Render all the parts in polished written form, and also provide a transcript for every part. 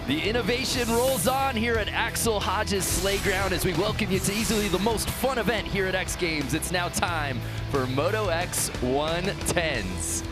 The innovation rolls on here at Axel Hodges Sleigh Ground as we welcome you to easily the most fun event here at X Games. It's now time for Moto X 110s.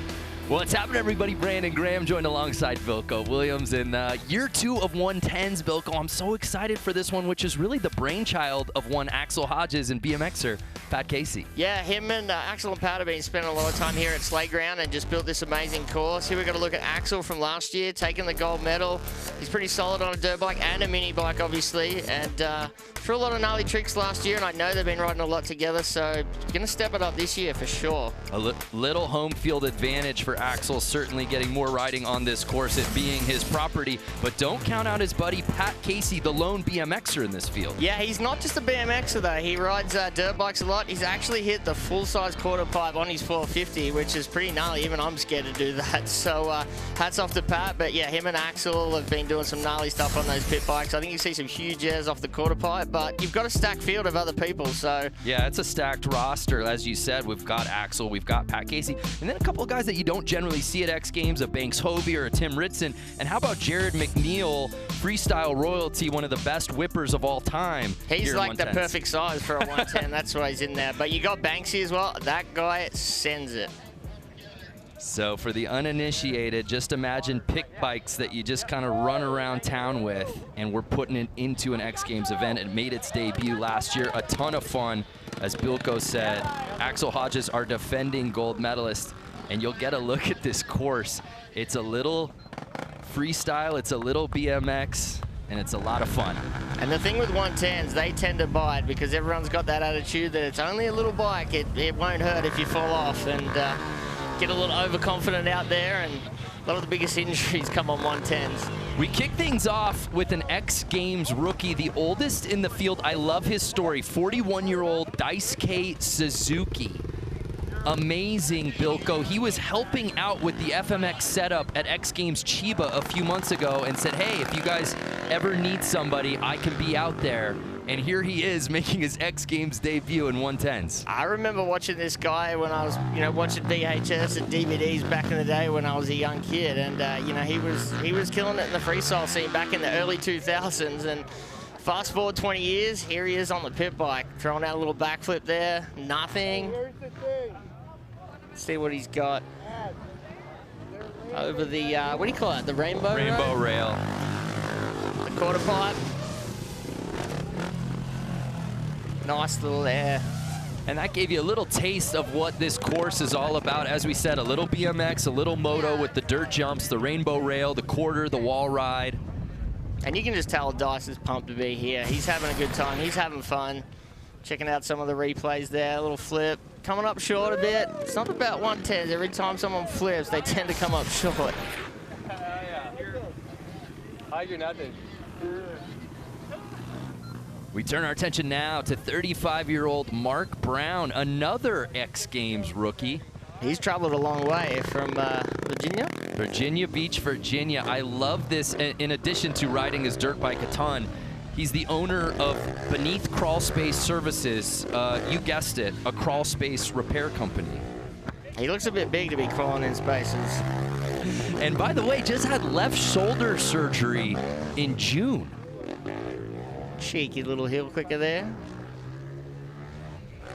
What's happening, everybody? Brandon Graham joined alongside Vilko Williams in year 2 of 110s. Vilko, I'm so excited for this one, which is really the brainchild of one Axel Hodges and BMXer Pat Casey. Yeah, him and Axel and Pat have been spending a lot of time here at Sleigh Ground and just built this amazing course. Here we've got to look at Axel from last year, taking the gold medal. He's pretty solid on a dirt bike and a mini bike, obviously, and threw a lot of gnarly tricks last year, and I know they've been riding a lot together, so going to step it up this year for sure. A little home field advantage for Axel, certainly getting more riding on this course, it being his property, but don't count out his buddy Pat Casey, the lone BMXer in this field. Yeah, he's not just a BMXer though. He rides dirt bikes a lot. He's actually hit the full-size quarter pipe on his 450, which is pretty gnarly. Even I'm scared to do that. So hats off to Pat. But yeah, him and Axel have been doing some gnarly stuff on those pit bikes. I think you see some huge airs off the quarter pipe, but you've got a stacked field of other people. So yeah, it's a stacked roster. As you said, we've got Axel, we've got Pat Casey, and then a couple of guys that you don't generally see at X Games, a Banks Hovey or a Tim Ritson. And how about Jared McNeil, freestyle royalty, one of the best whippers of all time. He's like the perfect size for a 110. That's why he's in there. But you got Banksy as well. That guy sends it. So for the uninitiated, just imagine pick bikes that you just kind of run around town with, and we're putting it into an X Games event. It made its debut last year. A ton of fun. As Bilko said, Axel Hodges, our defending gold medalist, and you'll get a look at this course. It's a little freestyle, it's a little BMX, and it's a lot of fun. And the thing with 110s, they tend to bite because everyone's got that attitude that it's only a little bike. It won't hurt if you fall off, and get a little overconfident out there, and a lot of the biggest injuries come on 110s. We kick things off with an X Games rookie, the oldest in the field. I love his story, 41-year-old Daisuke Suzuki. Amazing, Bilko. He was helping out with the FMX setup at X Games Chiba a few months ago and said, hey, if you guys ever need somebody, I can be out there. And here he is making his X Games debut in 110s. I remember watching this guy when I was, watching VHS and DVDs back in the day when I was a young kid. And, he was killing it in the freestyle scene back in the early 2000s. And fast forward 20 years, here he is on the pit bike, throwing out a little backflip there. Nothing. Let's see what he's got. Over the, what do you call it? The rainbow rail? Rainbow rail. The quarter pipe. Nice little air. And that gave you a little taste of what this course is all about. As we said, a little BMX, a little moto with the dirt jumps, the rainbow rail, the quarter, the wall ride. And you can just tell Dice is pumped to be here. He's having a good time. He's having fun. Checking out some of the replays there. A little flip. Coming up short a bit. It's not about 110s. Every time someone flips, they tend to come up short. I do nothing. We turn our attention now to 35-year-old Mark Brown, another X Games rookie. He's traveled a long way from Virginia? Virginia Beach, Virginia. I love this. In addition to riding his dirt bike a ton, he's the owner of Beneath Crawl Space Services. You guessed it, a crawl space repair company. He looks a bit big to be crawling in spaces. And by the way, just had left shoulder surgery in June. Cheeky little heel clicker there.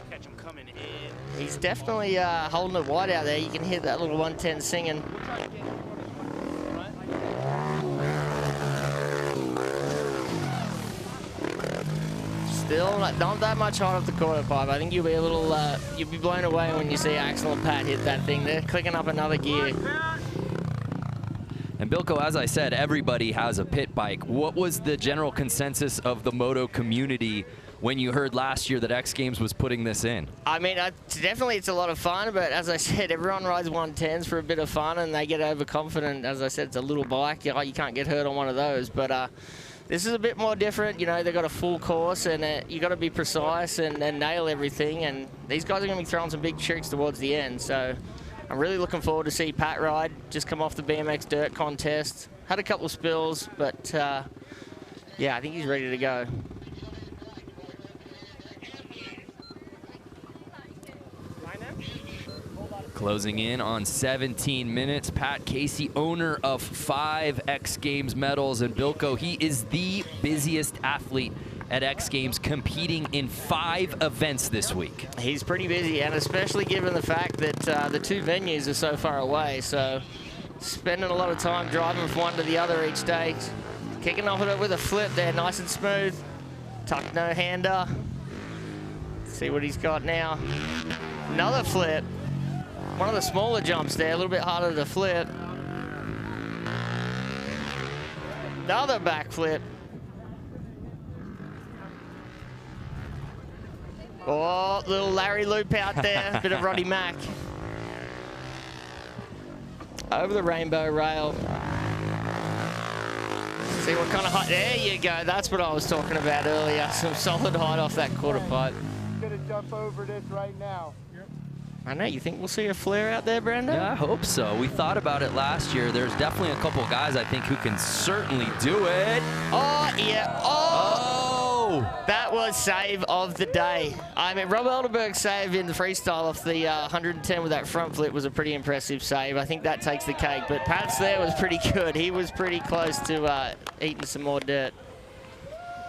Catch him coming in. He's definitely holding it wide out there. You can hear that little 110 singing. Still not that much hot off the quarter pipe. I think you'll be a little, you'll be blown away when you see Axel and Pat hit that thing. They're clicking up another gear. And Bilko, as I said, everybody has a pit bike. What was the general consensus of the moto community when you heard last year that X Games was putting this in? I mean, definitely it's a lot of fun, but as I said, everyone rides 110s for a bit of fun and they get overconfident. As I said, it's a little bike. You can't get hurt on one of those, but this is a bit more different. They've got a full course and you got to be precise and nail everything. And these guys are going to be throwing some big tricks towards the end. So I'm really looking forward to see Pat ride. Just come off the BMX dirt contest. Had a couple of spills, but yeah, I think he's ready to go. Closing in on 17 minutes. Pat Casey, owner of 5 X Games medals, and Bilko, he is the busiest athlete at X Games, competing in 5 events this week. He's pretty busy, and especially given the fact that the 2 venues are so far away, so spending a lot of time driving from one to the other each day. Kicking off it with a flip there, nice and smooth. Tuck no-hander. See what he's got now. Another flip. One of the smaller jumps there, a little bit harder to flip. Another backflip. Oh, little Larry loop out there, bit of Roddy Mack. Over the rainbow rail. See what kind of height, there you go, that's what I was talking about earlier. Some solid height off that quarter pipe. Gonna jump over this right now. I know, you think we'll see a flare out there, Brandon? Yeah, I hope so. We thought about it last year. There's definitely a couple guys, I think, who can certainly do it. Oh, yeah, That was save of the day. I mean, Rob Elderberg's save in the freestyle off the 110 with that front flip was a pretty impressive save. I think that takes the cake, but Pat's there was pretty good. He was pretty close to eating some more dirt.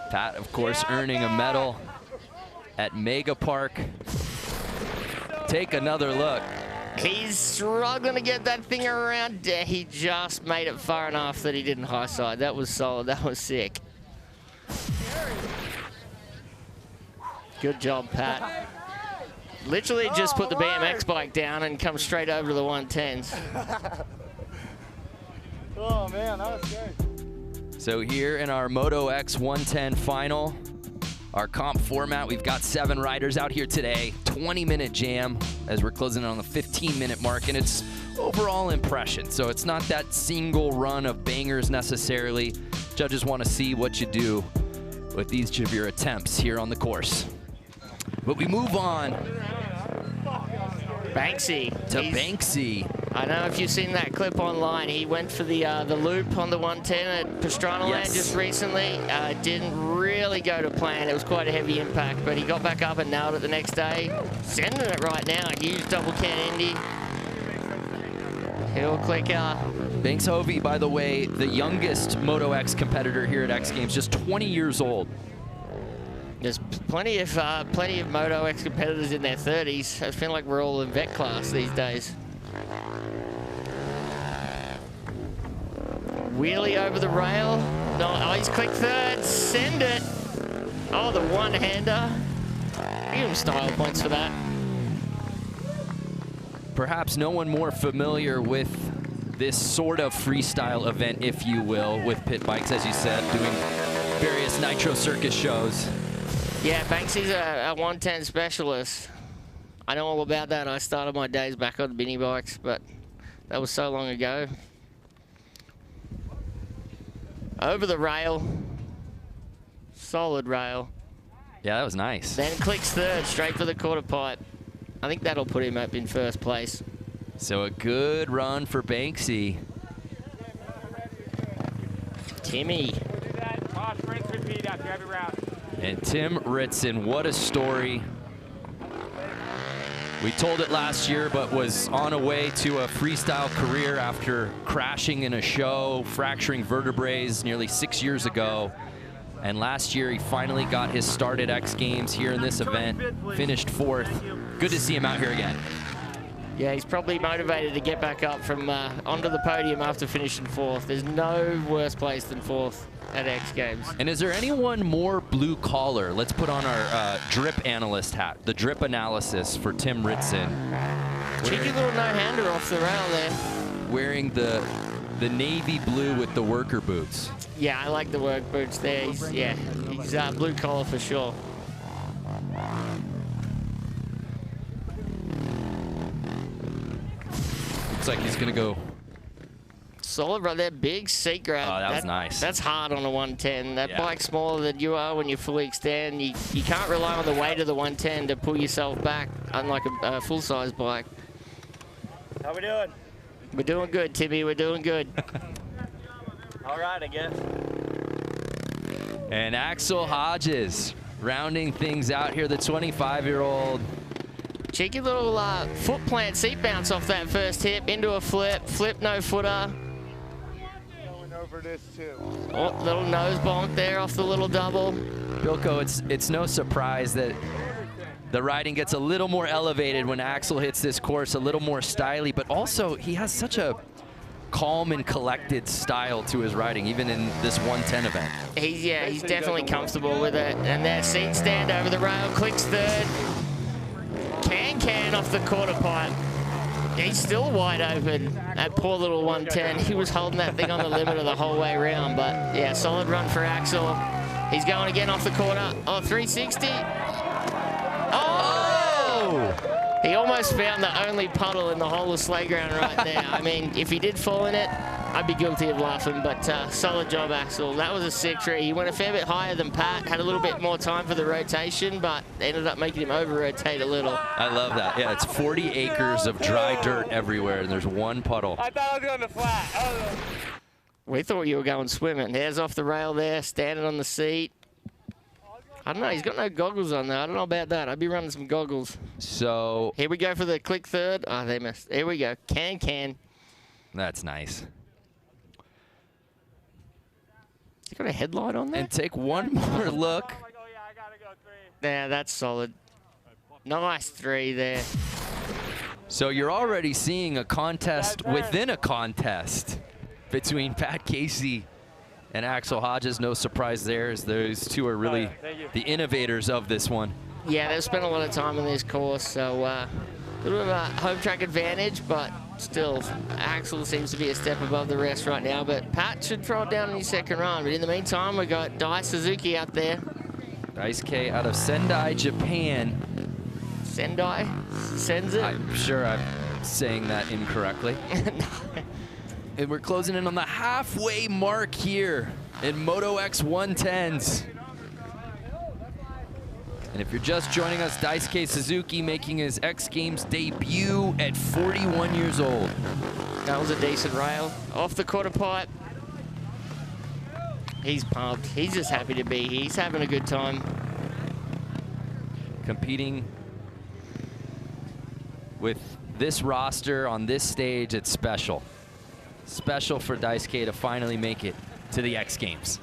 Pat, of course, earning a medal at Mega Park. Take another look. He's struggling to get that thing around. He just made it far enough that he didn't high side. That was solid. That was sick. Good job, Pat. Literally just put the BMX bike down and come straight over to the 110s. Oh, man, that was good. So here in our Moto X 110 final, our comp format, we've got 7 riders out here today, 20-minute jam as we're closing in on the 15-minute mark, and it's overall impression. So it's not that single run of bangers necessarily. Judges want to see what you do with each of your attempts here on the course. But we move on Banksy. to Banksy. I don't know if you've seen that clip online. He went for the loop on the 110 at Pastrana Land just recently. Didn't really go to plan. It was quite a heavy impact, but he got back up and nailed it the next day. Sending it right now. Huge double can Indy. Hill clicker. Banks Hovey, by the way, the youngest Moto X competitor here at X Games, just 20 years old. There's plenty of Moto X competitors in their 30s. I feel like we're all in vet class these days. Wheelie over the rail. No, oh, he's clicked third. Send it. Oh, the one-hander. Give him style points for that. Perhaps no one more familiar with this sort of freestyle event, if you will, with pit bikes, as you said, doing various Nitro Circus shows. Yeah, Banksy's a 110 specialist. I know all about that. I started my days back on mini bikes, but that was so long ago. Over the rail. Solid rail. Yeah, that was nice. Then clicks third, straight for the quarter pipe. I think that'll put him up in first place. So a good run for Banksy. Timmy. And Tim Ritson, what a story. We told it last year, but was on a way to a freestyle career after crashing in a show, fracturing vertebrae nearly 6 years ago. And last year, he finally got his start at X Games here in this event, finished 4th. Good to see him out here again. Yeah, he's probably motivated to get back up from onto the podium after finishing 4th. There's no worse place than 4th at X Games. And is there anyone more blue collar? Let's put on our drip analyst hat, the drip analysis for Tim Ritson. Cheeky little no-hander off the rail there. Wearing the navy blue with the worker boots. Yeah, I like the work boots there. He's blue collar for sure. Looks like he's gonna go. Solid right there, big seat grab. Oh, that was nice. That's hard on a 110. That bike's smaller than you are when you fully extend. You can't rely on the weight of the 110 to pull yourself back, unlike a full-size bike. How we doing? We're doing good, Timmy. We're doing good. All right, I guess. And Axel Hodges rounding things out here, the 25-year-old. Cheeky little foot plant seat bounce off that first hip into a flip. Flip, no footer. Going over this too. Oh, little nose bonk there off the little double. Bilko, it's no surprise that the riding gets a little more elevated when Axel hits this course, a little more styly, but also he has such a calm and collected style to his riding, even in this 110 event. He's definitely comfortable with it. And that seat stand over the rail, clicks third. Can off the quarter pipe. He's still wide open, that poor little 110. He was holding that thing on the limiter the whole way around, but yeah, solid run for Axel. He's going again off the quarter. Oh, 360. Oh! He almost found the only puddle in the whole of Slayground right there. I mean, if he did fall in it, I'd be guilty of laughing, but solid job, Axel. That was a sick tree. He went a fair bit higher than Pat, had a little bit more time for the rotation, but ended up making him over-rotate a little. I love that. Yeah, it's 40 acres of dry dirt everywhere, and there's one puddle. I thought I was going to flat. We thought you were going swimming. There's off the rail there, standing on the seat. I don't know, he's got no goggles on there. I don't know about that. I'd be running some goggles. So here we go for the click third. Oh, they missed. Here we go. Can. That's nice. You got a headlight on there? And take one more look. Yeah, that's solid. Nice 3 there. So you're already seeing a contest within a contest between Pat Casey and Axel Hodges. No surprise there, as those two are really the innovators of this one. Yeah, they've spent a lot of time in this course, so a little bit of a home track advantage, but still, Axel seems to be a step above the rest right now. But Pat should throw it down in his second run. But in the meantime, we got Dai Suzuki out there. Daisuke out of Sendai, Japan. Sendai? Senzu? I'm sure I'm saying that incorrectly. And we're closing in on the halfway mark here in Moto X 110s. And if you're just joining us, Daisuke Suzuki making his X Games debut at 41 years old. That was a decent rail. Off the quarter pipe. He's pumped. He's just happy to be here. He's having a good time. Competing with this roster on this stage, it's special. Special for Daisuke to finally make it to the X Games.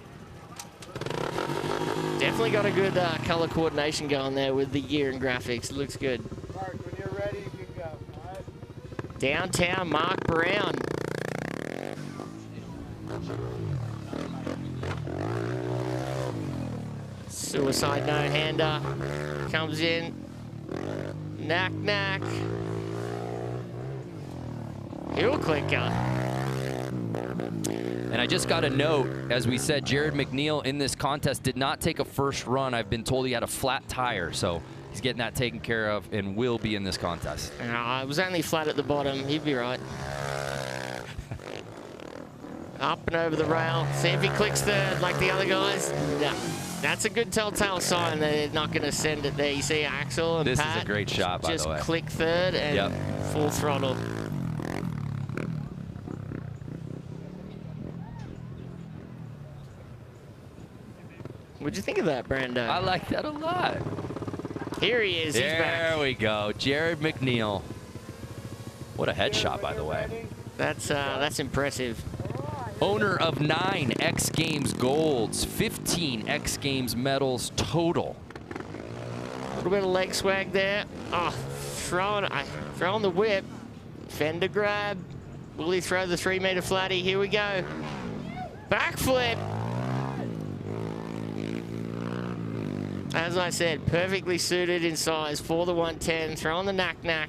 Definitely got a good color coordination going there with the gear and graphics. It looks good. Mark, when you're ready, you can go. All right. Downtown Mark Brown. Suicide no-hander. Comes in. Knack. Heel clicker. And I just got a note, as we said, Jared McNeil in this contest did not take a first run. I've been told he had a flat tire, so he's getting that taken care of and will be in this contest. It was only flat at the bottom. He'd be right. Up and over the rail. See if he clicks third like the other guys. No. That's a good telltale sign that they're not going to send it there. You see Axel and Pat. This is a great shot, by the way. Just click third and full throttle. What'd you think of that, Brando? I like that a lot. Here he is. He's back. There we go. Jared McNeil. What a headshot, by the way. That's impressive. Owner of 9 X Games golds, 15 X Games medals total. A little bit of leg swag there. Oh, throwing the whip. Fender grab. Will he throw the 3-meter flatty? Here we go. Backflip. As I said, perfectly suited in size for the 110. Throwing the knack.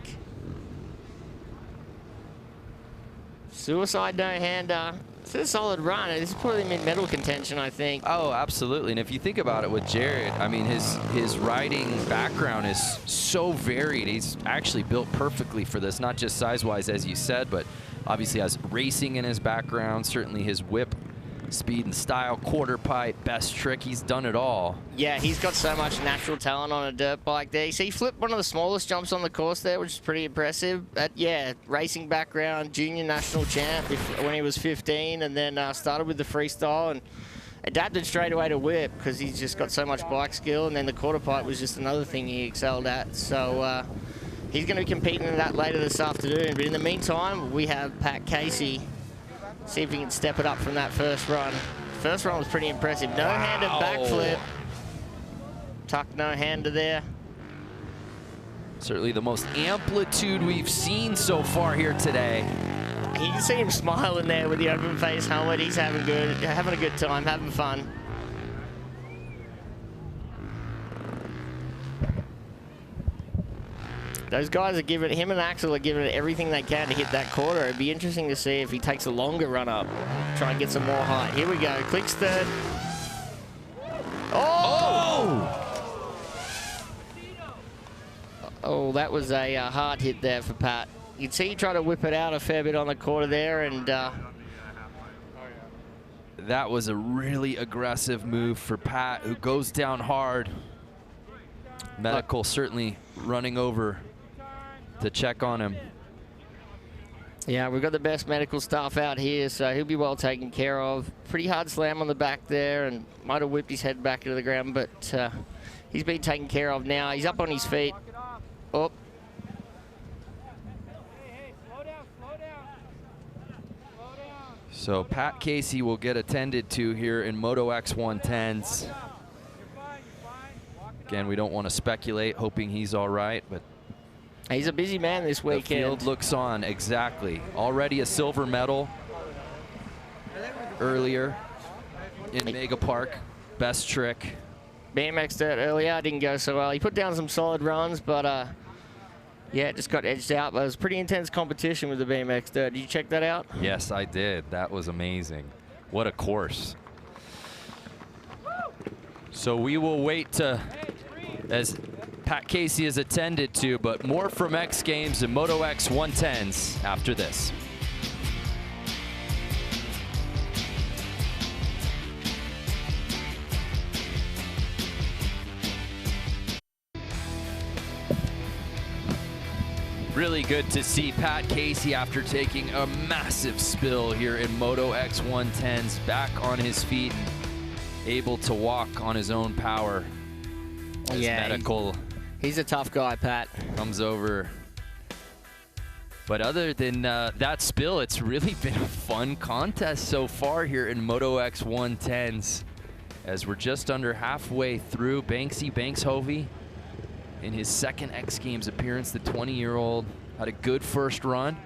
Suicide no-hander. It's a solid run. This put him in medal contention, I think. Oh, absolutely. And if you think about it with Jared, I mean, his riding background is so varied. He's actually built perfectly for this, not just size-wise, as you said, but obviously has racing in his background, certainly his whip speed and style, quarter pipe, best trick. He's done it all. Yeah, he's got so much natural talent on a dirt bike there. You see, he flipped one of the smallest jumps on the course there, which is pretty impressive. Yeah, racing background, junior national champ when he was 15, and then started with the freestyle and adapted straight away to whip because he's just got so much bike skill. And then the quarter pipe was just another thing he excelled at. So He's going to be competing in that later this afternoon. But in the meantime, we have Pat Casey. See if he can step it up from that first run. First run was pretty impressive. No-handed backflip. Tuck no-hander there. Certainly the most amplitude we've seen so far here today. You can see him smiling there with the open face helmet. He's having a good time, having fun. Those guys are giving, him and Axel are giving it everything they can to hit that quarter. It'd be interesting to see if he takes a longer run up, try and get some more height. Here we go, clicks third. Oh! Oh, that was a hard hit there for Pat. You can see he tried to whip it out a fair bit on the quarter there, and that was a really aggressive move for Pat, who goes down hard. Medical certainly running over to check on him. Yeah, we've got the best medical staff out here, so he'll be well taken care of. Pretty hard slam on the back there, and might have whipped his head back into the ground, but he's been taken care of now. He's up on his feet. Oh. Hey, slow down, slow down. Slow down. So Pat Casey will get attended to here in Moto X 110s. Again, we don't want to speculate, hoping he's all right, but he's a busy man this weekend. The field looks on, exactly. Already a silver medal earlier in Mega Park. Best trick. BMX dirt earlier didn't go so well. He put down some solid runs, but yeah, it just got edged out. But it was pretty intense competition with the BMX dirt. Did you check that out? Yes, I did. That was amazing. What a course. So we will wait as Pat Casey is attended to, but more from X Games and Moto X 110s after this. Really good to see Pat Casey, after taking a massive spill here in Moto X 110s, back on his feet and able to walk on his own power. As medical he's a tough guy, Pat. Comes over. But other than that spill, it's really been a fun contest so far here in Moto X 110s. As we're just under halfway through, Bankshovey in his second X Games appearance, the 20-year-old had a good first run.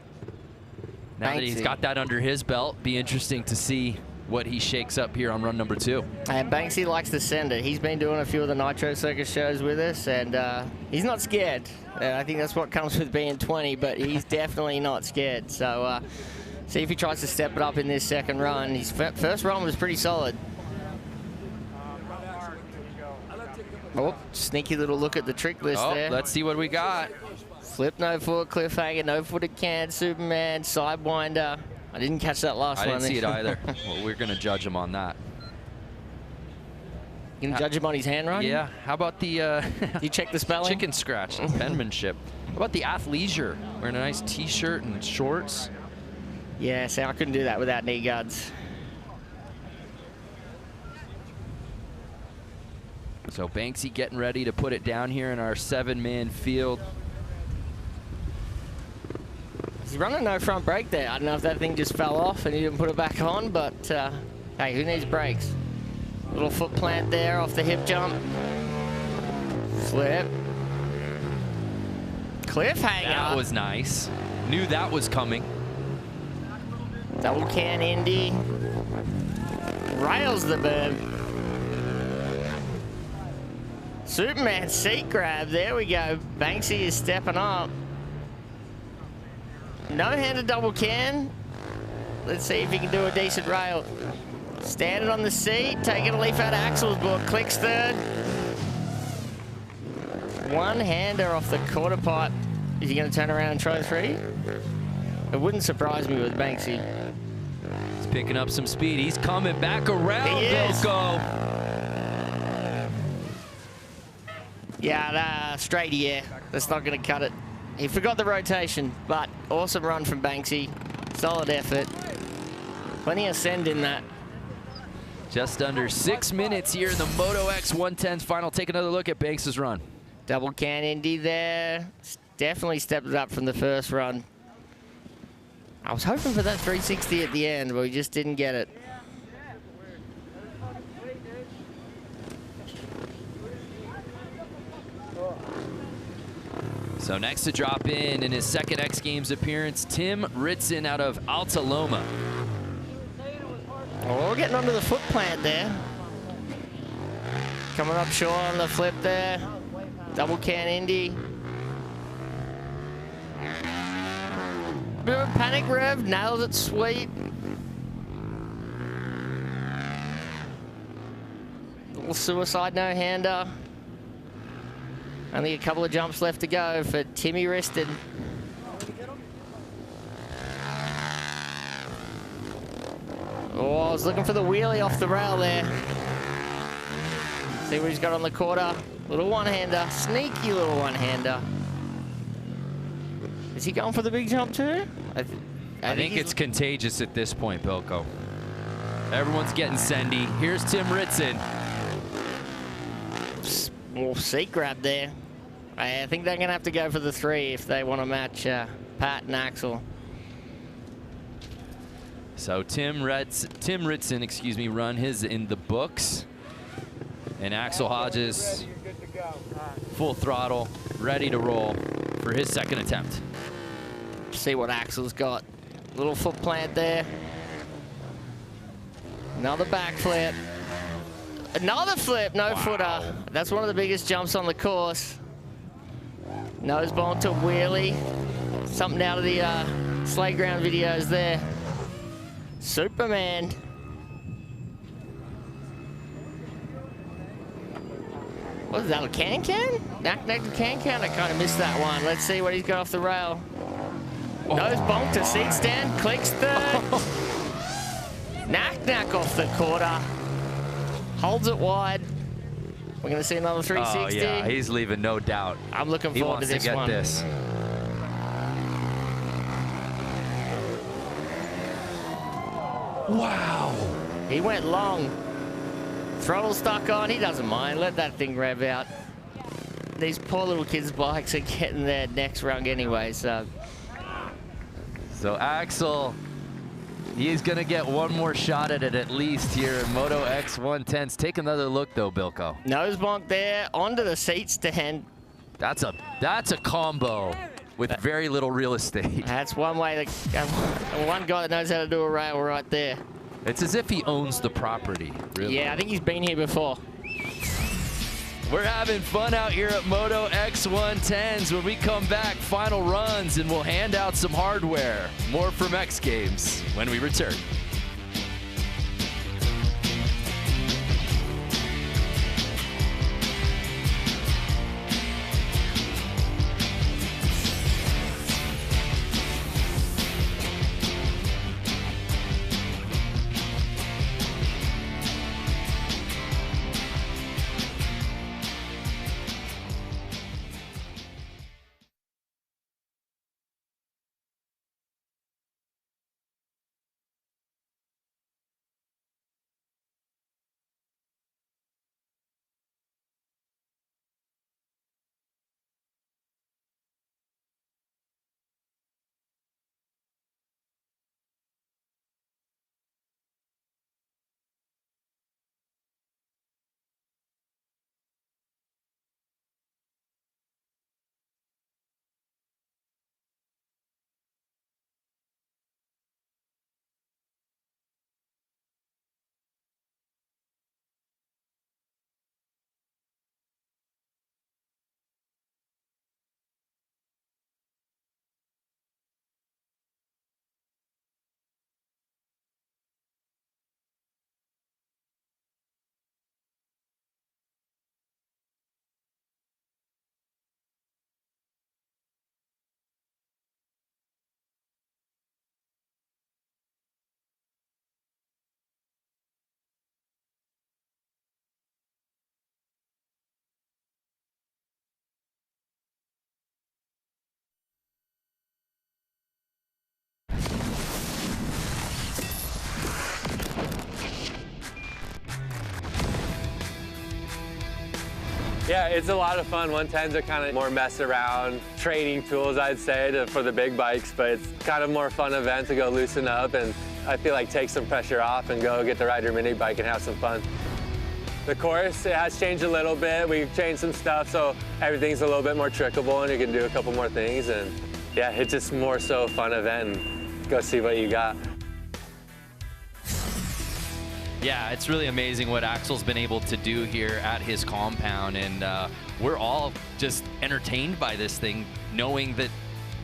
Now that he's got that under his belt, be interesting to see what he shakes up here on run number 2. And Banksy likes to send it. He's been doing a few of the Nitro Circus shows with us, and he's not scared. I think that's what comes with being 20, but he's definitely not scared. So see if he tries to step it up in this second run. His first run was pretty solid. Oh, sneaky little look at the trick list there. Let's see what we got. Flip no foot, cliffhanger, no footed can, Superman, sidewinder. I didn't catch that last one. I didn't see it either. Well, we're going to judge him on that. You can judge him on his handwriting? Yeah. How about the you check the spelling? Chicken scratch, penmanship. How about the athleisure? Wearing a nice t-shirt and shorts. Yeah, see, I couldn't do that without knee guards. So Banksy getting ready to put it down here in our 7-man field. He's running no front brake there. I don't know if that thing just fell off and he didn't put it back on, but hey, who needs brakes? Little foot plant there off the hip jump. Flip. Cliffhanger. That was nice. Knew that was coming. Double can Indy. Rails the berm. Superman seat grab. There we go. Banksy is stepping up. No-handed double can. Let's see if he can do a decent rail. Standing on the seat, taking a leaf out of Axel's book. Clicks third. One-hander off the quarter pipe. Is he going to turn around and try 3? It wouldn't surprise me with Banksy. He's picking up some speed. He's coming back around, Bilko. Yeah, straight here. That's not going to cut it. He forgot the rotation, but awesome run from Banksy. Solid effort. Plenty of send in that. Just under 6 minutes here in the Moto X 110s final. Take another look at Banks' run. Double can Indy there. Definitely stepped it up from the first run. I was hoping for that 360 at the end, but we just didn't get it. So next to drop in his second X Games appearance, Tim Ritson out of Alta Loma. Oh, we're getting onto the foot plant there. Coming up short on the flip there. Double can Indy. Bit of a panic rev, nails it sweet. Little suicide no-hander. Only a couple of jumps left to go for Timmy Riston. Oh, I was looking for the wheelie off the rail there. See what he's got on the quarter. Little one-hander, sneaky little one-hander. Is he going for the big jump too? I think it's contagious at this point, Bilko. Everyone's getting sendy. Here's Tim Ritson. Well, seat grab there. I think they're going to have to go for the 3 if they want to match Pat and Axel. So Tim Ritson, excuse me, run his in the books. And Axel Hodges, full throttle, ready to roll for his second attempt. See what Axel's got. Little foot plant there. Another backflip. Another flip, no footer. That's one of the biggest jumps on the course. Nose bone to wheelie. Something out of the sleigh ground videos there. Superman. What is that, a can-can? Knack to can-can? I kind of missed that one. Let's see what he's got off the rail. Nose bonk to seat stand, clicks third. Knack off the quarter. Holds it wide. We're going to see another 360. Oh, yeah, he's leaving no doubt. I'm looking forward to this one. He wants to get this. Wow. He went long. Throttle stuck on. He doesn't mind. Let that thing rev out. These poor little kids' bikes are getting their necks wrung anyway, so. So Axel, he's going to get one more shot at it at least here in Moto X 110s. Take another look though, Bilko. Nose bonk there, onto the seat stand. That's a combo with very little real estate. That's one way to, one guy that knows how to do a rail right there. It's as if he owns the property, really. Yeah, I think he's been here before. We're having fun out here at Moto X 110s. When we come back, final runs, and we'll hand out some hardware. More from X Games when we return. Yeah, it's a lot of fun. 110s are kind of more mess around, training tools, I'd say, for the big bikes, but it's kind of more fun event to go loosen up and I feel like take some pressure off and go get to ride your mini bike and have some fun. The course, it has changed a little bit. We've changed some stuff, so everything's a little bit more trickable and you can do a couple more things. And yeah, it's just more so a fun event and go see what you got. Yeah, it's really amazing what Axel's been able to do here at his compound, and we're all just entertained by this thing, knowing that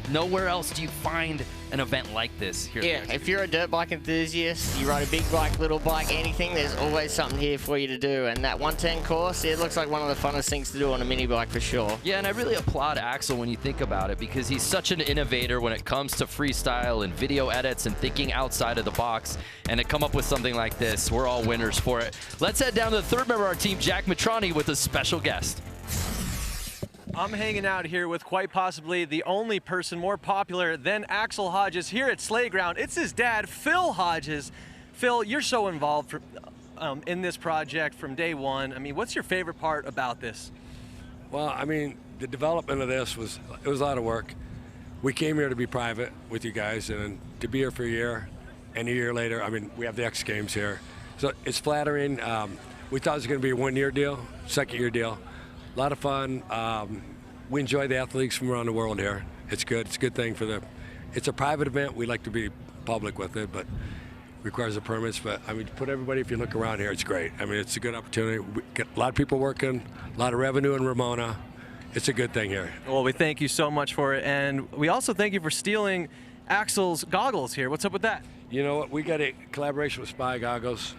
nowhere else do you find an event like this here. Yeah, if you're a dirt bike enthusiast, you ride a big bike, little bike, anything, there's always something here for you to do. And that 110 course, it looks like one of the funnest things to do on a mini bike for sure. Yeah, and I really applaud Axel when you think about it, because he's such an innovator when it comes to freestyle and video edits and thinking outside of the box. And to come up with something like this, we're all winners for it. Let's head down to the third member of our team, Jack Matrani, with a special guest. I'm hanging out here with quite possibly the only person more popular than Axel Hodges here at Slayground. It's his dad, Phil Hodges. Phil, you're so involved in this project from day one. I mean, what's your favorite part about this? Well, I mean, the development of this was a lot of work. We came here to be private with you guys and to be here for a year, and a year later, I mean, we have the X Games here. So it's flattering. We thought it was going to be a one-year deal, second-year deal. A lot of fun. We enjoy the athletes from around the world here. It's good. It's a good thing for the. It's a private event. We like to be public with it, but requires the permits. But I mean, to put everybody, if you look around here, it's great. I mean, it's a good opportunity. We get a lot of people working, a lot of revenue in Ramona. It's a good thing here. Well, we thank you so much for it, and we also thank you for stealing Axel's goggles here. What's up with that? You know what? We got a collaboration with Spy Goggles.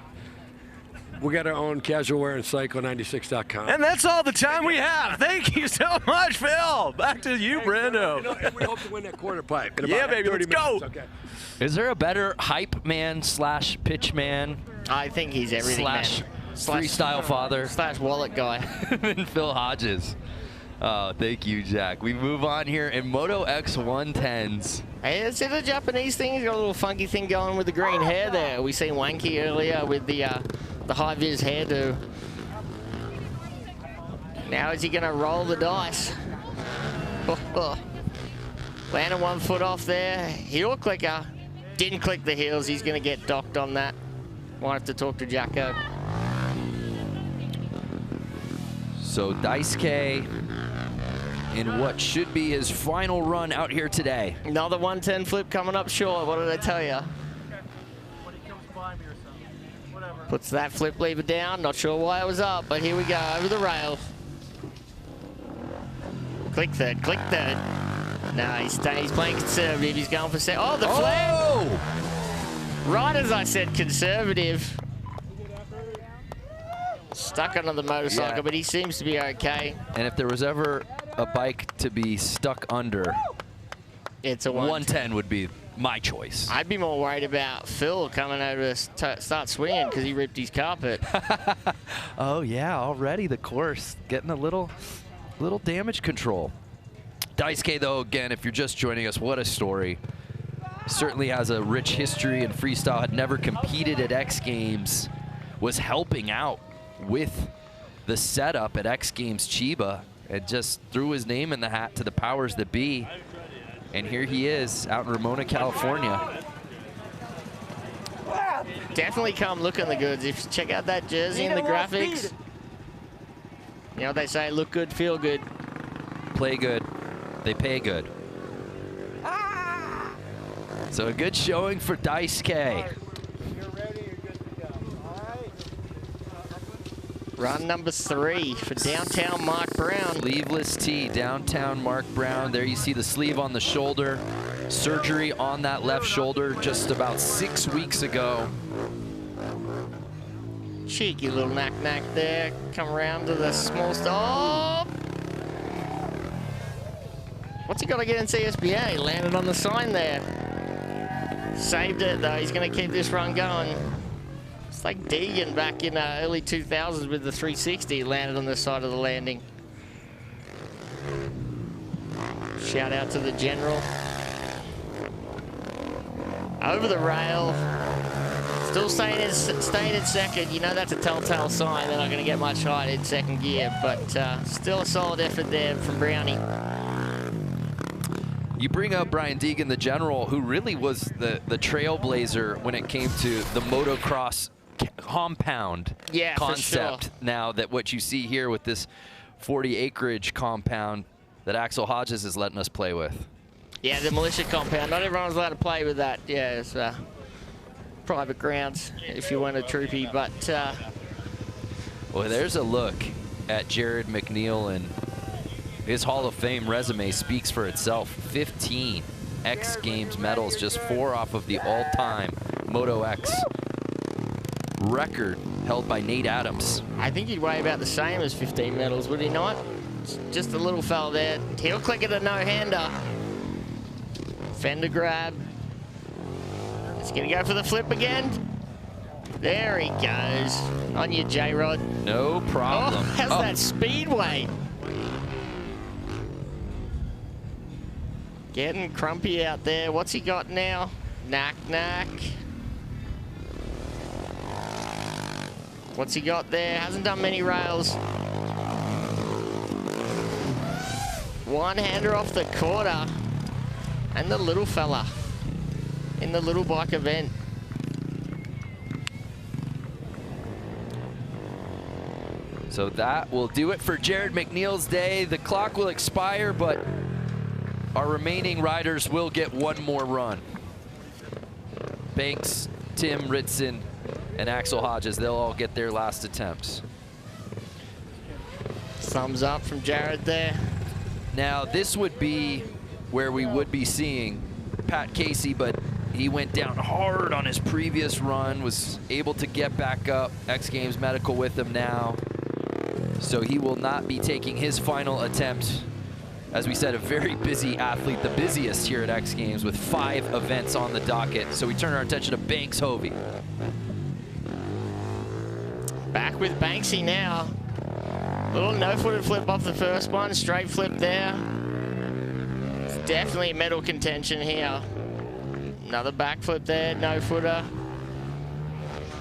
We got our own casual wear and Cycle96.com. And that's all the time we have. Thank you so much, Phil. Back to you, Brando. You know, and we hope to win that quarter pipe. In Yeah, about baby, 30 let's go. minutes. Okay. Is there a better hype man slash pitch man I think he's everything, slash man. freestyle father Slash wallet guy. than Phil Hodges? Oh, thank you, Jack. We move on here in Moto X 110s. Hey, it's a Japanese thing. He's got a little funky thing going with the green hair there. We seen Wanky earlier with the high-vis hairdo. Now is he going to roll the dice? Landed 1 foot off there. Heel clicker. Didn't click the heels. He's going to get docked on that. Might have to talk to Jacko. So Daisuke in what should be his final run out here today. Another 110 flip coming up short. What did I tell you? Puts that flip lever down. Not sure why it was up, but here we go over the rail. Click third, click third. No, he's playing conservative. He's going for oh, the flag. Oh! Right as I said, conservative. Stuck under the motorcycle, Yeah. but he seems to be okay. And if there was ever a bike to be stuck under, It's a 110 would be my choice. I'd be more worried about Phil coming over to start swinging because he ripped his carpet. Oh yeah, already the course getting a little damage control. Daisuke, though, again, if you're just joining us, what a story. Certainly has a rich history in freestyle, had never competed at X Games, was helping out with the setup at X Games Chiba, and just threw his name in the hat to the powers that be. And here he is out in Ramona, California. Definitely come looking the goods. If you check out that jersey and the graphics, you know what they say, look good, feel good. Play good, they pay good. So a good showing for Daisuke. Run number 3 for downtown Mark Brown. Sleeveless tee, downtown Mark Brown. There you see the sleeve on the shoulder. Surgery on that left shoulder just about 6 weeks ago. Cheeky little knack-knack there. Come around to the small stop. What's he got to get in CSBA? Landed on the sign there. Saved it, though. He's going to keep this run going. It's like Deegan back in early 2000s with the 360. Landed on the side of the landing. Shout out to the general. Over the rail. Still staying in second. You know that's a telltale sign they're not going to get much height in second gear, but still a solid effort there from Brownie. You bring up Brian Deegan, the general, who really was the trailblazer when it came to the motocross compound concept. For sure. Now that what you see here with this 40 acreage compound that Axel Hodges is letting us play with. Yeah, the militia compound. Not everyone's allowed to play with that. Yeah, it's private grounds if you weren't a troopy, but... Well, there's a look at Jared McNeil, and his Hall of Fame resume speaks for itself. 15 X Games medals, just 4 off of the all-time Moto X record held by Nate Adams. I think he'd weigh about the same as 15 medals, would he not? Just a little fella there. He'll click it a no-hander. Fender grab. He's going to go for the flip again. There he goes. On your J-Rod. No problem. Oh, how's that speedway? Getting crumpy out there. What's he got now? Knack. What's he got there? Hasn't done many rails. One-hander off the quarter. And the little fella in the little bike event. So that will do it for Jared McNeil's day. The clock will expire, but our remaining riders will get one more run. Banks, Tim Ritson, and Axel Hodges, they'll all get their last attempts. Thumbs up from Jared there. Now, this would be where we would be seeing Pat Casey, but he went down hard on his previous run, was able to get back up. X Games medical with him now. So he will not be taking his final attempt. As we said, a very busy athlete, the busiest here at X Games with 5 events on the docket. So we turn our attention to Banks Hovey. Back with Banksy now. Little no-footed flip off the first one, straight flip there. It's definitely medal contention here. Another backflip there, no-footer.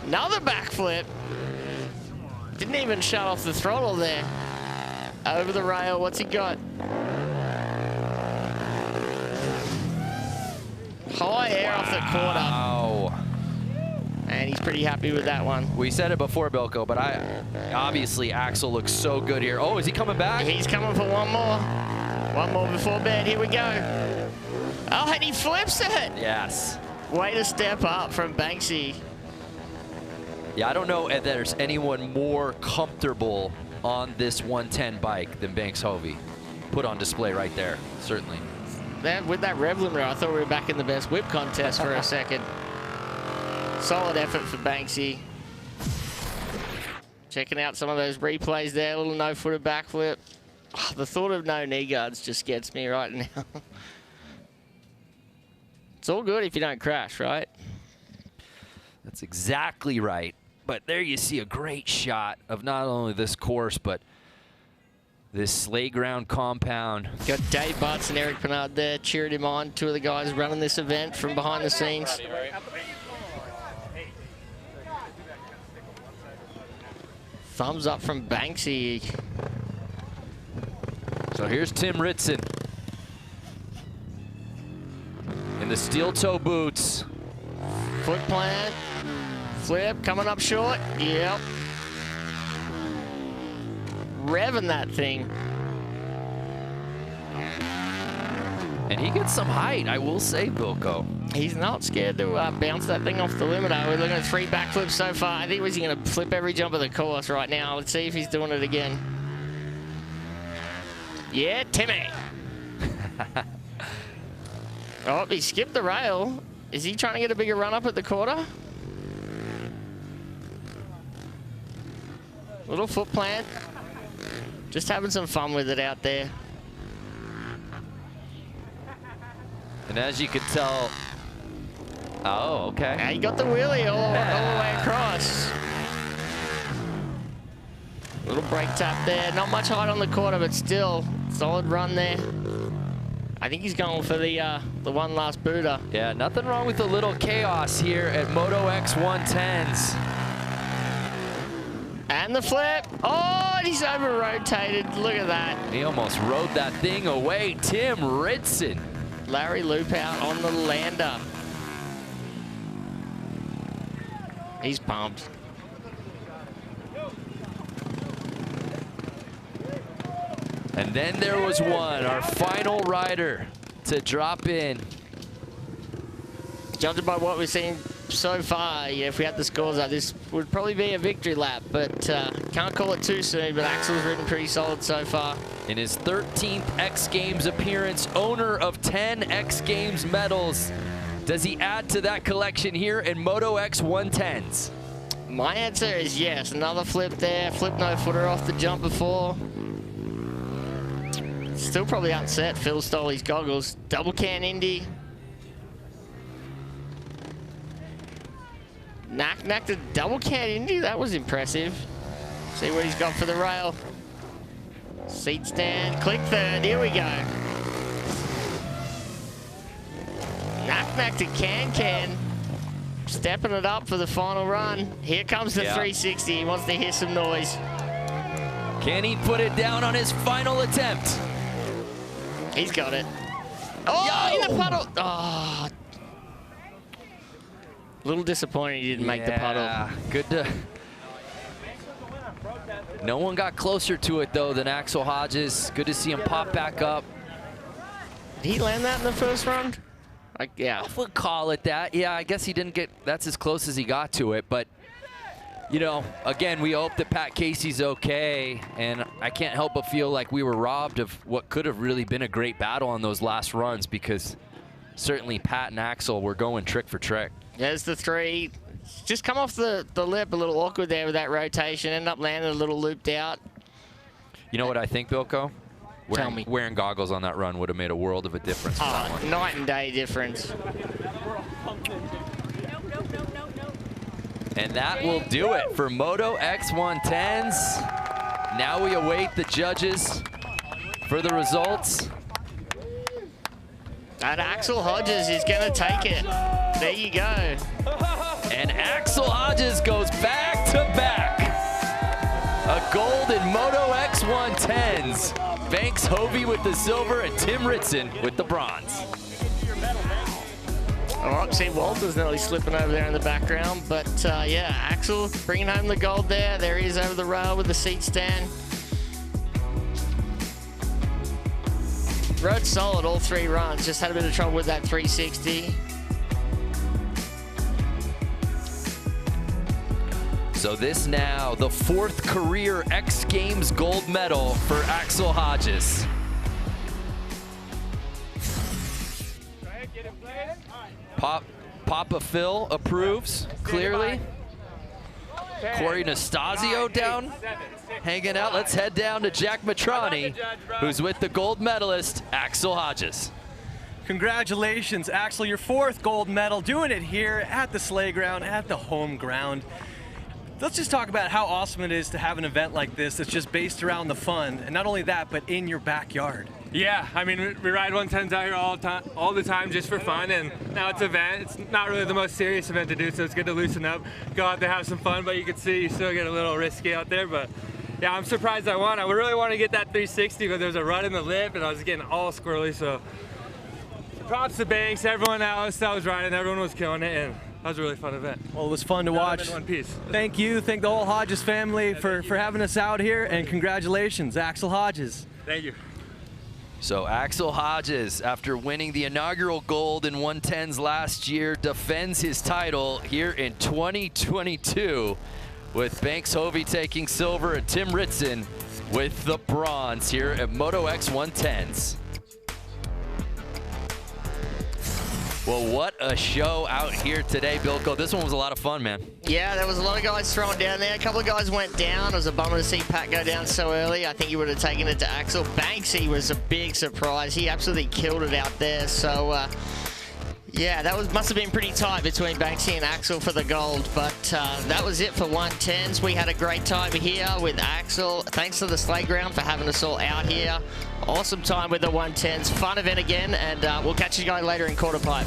Another backflip. Didn't even shut off the throttle there. Over the rail, what's he got? High air off the quarter. Wow. And he's pretty happy with that one. We said it before, Bilko, but obviously Axel looks so good here. Oh, is he coming back? He's coming for one more. One more before bed. Here we go. Oh, and he flips it. Yes. Way to step up from Banksy. Yeah, I don't know if there's anyone more comfortable on this 110 bike than Banks Hovey. Put on display right there, certainly. With that rev limiter, I thought we were back in the best whip contest for a second. Solid effort for Banksy. Checking out some of those replays there. A little no-footed backflip. Oh, the thought of no knee guards just gets me right now. It's all good if you don't crash, right? That's exactly right. But there you see a great shot of not only this course, but this sleigh ground compound. Got Dave Butts and Eric Pennard there cheering him on. 2 of the guys running this event from behind the scenes. Thumbs up from Banksy. So here's Tim Ritson in the steel toe boots. Foot plant, flip, coming up short. Yep. Revving that thing. And he gets some height, I will say, Bilko. He's not scared to bounce that thing off the limiter. We're looking at 3 backflips so far. I think he's going to flip every jump of the course right now. Let's see if he's doing it again. Yeah, Timmy. Oh, he skipped the rail. Is he trying to get a bigger run up at the quarter? Little foot plant. Just having some fun with it out there. And as you can tell, oh, okay. Now you got the wheelie all the way across. Little brake tap there. Not much height on the quarter, but still solid run there. I think he's going for the one last booter. Yeah, nothing wrong with a little chaos here at Moto X 110s. And the flip. Oh, and he's over-rotated. Look at that. He almost rode that thing away. Tim Ritson. Larry loop out on the lander. He's pumped. And then there was one, our final rider to drop in. Judging by what we've seen so far, yeah, if we had the scores up, this would probably be a victory lap, but can't call it too soon, but Axel's ridden pretty solid so far. In his 13th X Games appearance, owner of 10 X Games medals. Does he add to that collection here in Moto X 110s? My answer is yes. Another flip there. Flip no footer off the jump before. Still probably upset. Phil stole his goggles. Double can Indy. Knacked a double can Indy. That was impressive. See what he's got for the rail. Seat stand. Click third. Here we go. Knacked a can. Stepping it up for the final run. Here comes the 360. He wants to hear some noise. Can he put it down on his final attempt? He's got it. Oh, in the puddle. Oh. A little disappointed he didn't make the puddle. Good to... No one got closer to it, though, than Axel Hodges. Good to see him pop back up. Did he land that in the first round? Yeah. I would call it that. Yeah, I guess he didn't get... That's as close as he got to it, but... You know, again, we hope that Pat Casey's okay, and I can't help but feel like we were robbed of what could have really been a great battle on those last runs, because certainly Pat and Axel were going trick for trick. There's the three. Just come off the lip a little awkward there with that rotation. End up landing a little looped out. You know what I think, Bilko? Tell me. Wearing goggles on that run would have made a world of a difference for that one. Night and day difference. And that will do it for Moto X 110s. Now we await the judges for the results. And Axel Hodges is going to take it. There you go. And Axel Hodges goes back to back. A gold in Moto X 110s. Banks Hovey with the silver and Tim Ritson with the bronze. All right, see Walter's nearly slipping over there in the background, but yeah, Axel bringing home the gold there. There he is over the rail with the seat stand. Rode solid all three runs, just had a bit of trouble with that 360. So this now, the 4th career X Games gold medal for Axel Hodges. Papa Phil approves, clearly. Corey Nastasio down, hanging out. Let's head down to Jack Matrani, who's with the gold medalist, Axel Hodges. Congratulations, Axel, your 4th gold medal, doing it here at the sleigh ground, at the home ground. Let's just talk about how awesome it is to have an event like this that's just based around the fun, and not only that, but in your backyard. Yeah, I mean, we ride 110s out here all the time just for fun, and now it's an event. It's not really the most serious event to do, so it's good to loosen up, go out there, have some fun, but you can see you still get a little risky out there, but yeah, I'm surprised I won. I really want to get that 360, but there's a rut in the lip, and I was getting all squirrely, so props to Banks, everyone else that was riding, everyone was killing it, and that was a really fun event. Well, it was fun to watch. In one piece. Thank you. Thank the whole Hodges family for having us out here, and congratulations, Axel Hodges. Thank you. So Axel Hodges, after winning the inaugural gold in 110s last year, defends his title here in 2022, with Banks Hovey taking silver and Tim Ritson with the bronze here at Moto X 110s. Well, what a show out here today, Bilko. This one was a lot of fun, man. Yeah, there was a lot of guys thrown down there. A couple of guys went down. It was a bummer to see Pat go down so early. I think he would have taken it to Axel. Banksy was a big surprise. He absolutely killed it out there. So, Yeah, that must have been pretty tight between Banksy and Axel for the gold, but that was it for 110s. We had a great time here with Axel. Thanks to the Slate Ground for having us all out here. Awesome time with the 110s. Fun event again, and we'll catch you guys later in quarter pipe.